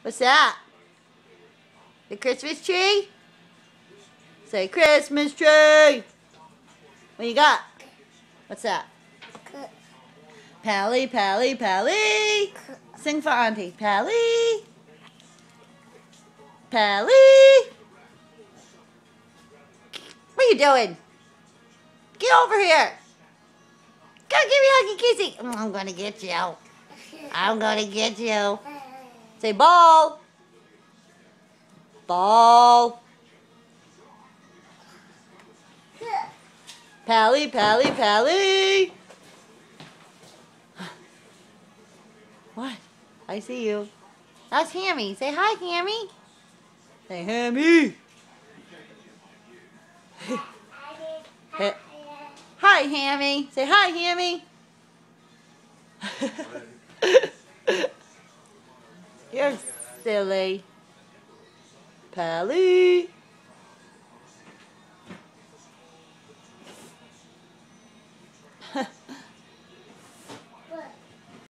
What's that? The Christmas tree? Say Christmas tree. What you got? What's that? Pally, Pally, Pally. Sing for Auntie. Pally. Pally. What are you doing? Get over here. Go give me a huggy kissy. I'm gonna get you. I'm gonna get you. Say ball. Ball. Pally, Pally, Pally. What? I see you. That's Hammy. Say hi, Hammy. Say Hammy. Hi, Hammy. Say hi, Hammy. You're silly. Pally.